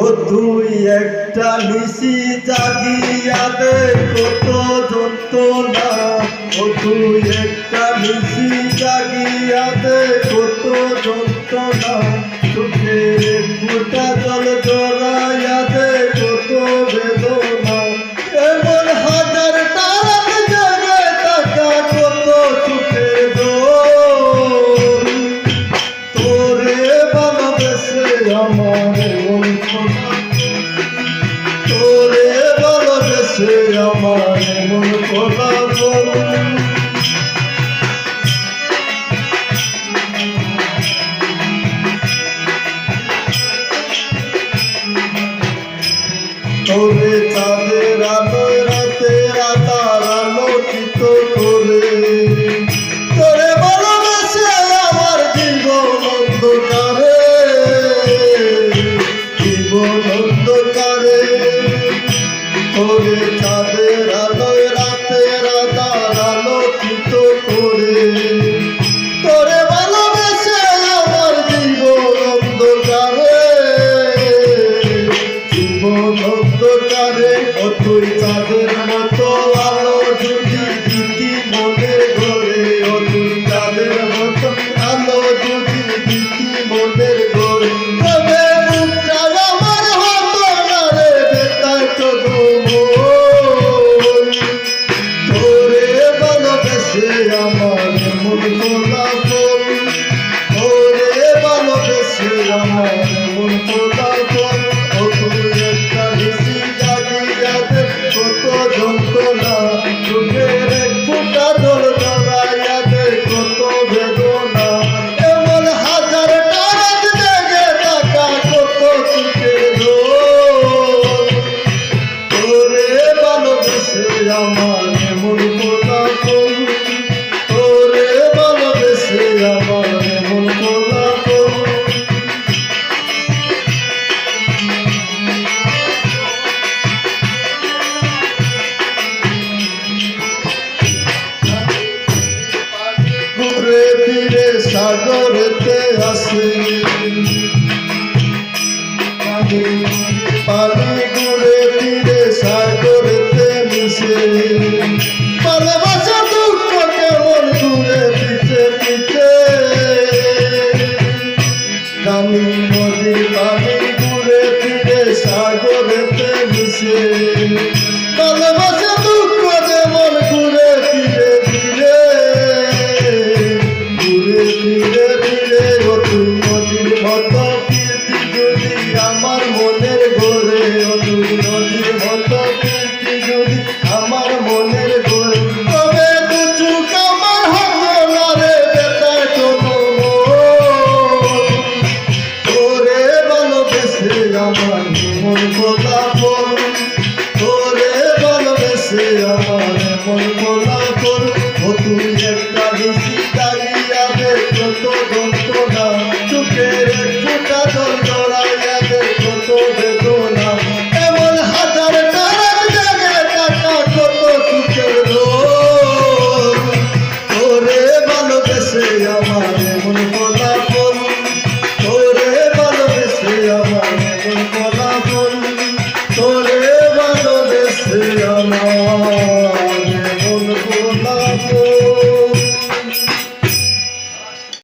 ও তুই একটা নিশি জাগিয়া দে কত যন্ত্রণা, ও তুই একটা নিশি জাগিয়া দে কত যন্ত্রণা, চোখের ফুটা জল জড়াইয়া দে কত বেদনা, এমন হাজার তারাত জাগে তাকা কত চোখের জল, তোরে ভালোবেসে আমার মন খোলা, তোরে ভালোবেসে আমার মন খোলা বল। তোরে চাঁদের আলোয় রাতের আধার আলোকিত করে, তোরে ভালোবেসে আমার জীবন অন্ধকারে, জীবন অন্ধকারে, তোরে চাঁদের আলোয় রাতের আধার আলোকিত করে, তোরে ভালোবেসে আমার জীবন অন্ধকারে, জীবন অন্ধকারে, ও তুই চাঁদের মতো আলো যদি দিতি মনের ঘরে, ও তুই চাঁদের মতো আলো যদি দিতি মনের ঘরে, তবে মুখটা আমার হতো না রে বেতায় তো তোরে ভালোবেসে আমার মন খোলা বল, তোরে ভালোবেসে আমার মন খোলা বল, ও তুই একটা নিশি জাগিয়া দে কত যন্ত্রণা, চোখের এক ফোঁটা জল জড়াইয়া দে কত বেদনা, এমন হাজার তারাত জেগে থাকা কত চোখের জল, তোরে ভালোবেসে আমার মন খোলা বল, তোরে ভালোবেসে আমার মন খোলা বল। ঘুরে ফিরে সাগরেতে আসে পানি, ঘুরে ফিরে সাগরেতে মিশে, ভালোবাসা দুঃখ কেমন ঘুরে পিছে পিছে, দামি নদীর পানি ঘুরে ফিরে সাগরেতে মিশে, ভালোবাসা দুঃখ যেমন ঘুরে ফিরে ফিরে, ঘুরে ফিরে ফিরে, ও তুই নদীর মতো কীর্তি যদি আমার মনের ঘরে, ও তুই নদীর মতো কীর্তি যদি আমার মনের ঘরে, তবে দু চোখ আমার হতো না রে বেতায় কোনো মন, তোরে ভালোবেসে আমার মন খোলা বল, তোরে ভালোবেসে আমার মন খোলা বল, ও তুই একটা নিশি জাগিয়া দে কত যন্ত্রণা, চোখের এক ফোঁটা জল জড়াইয়া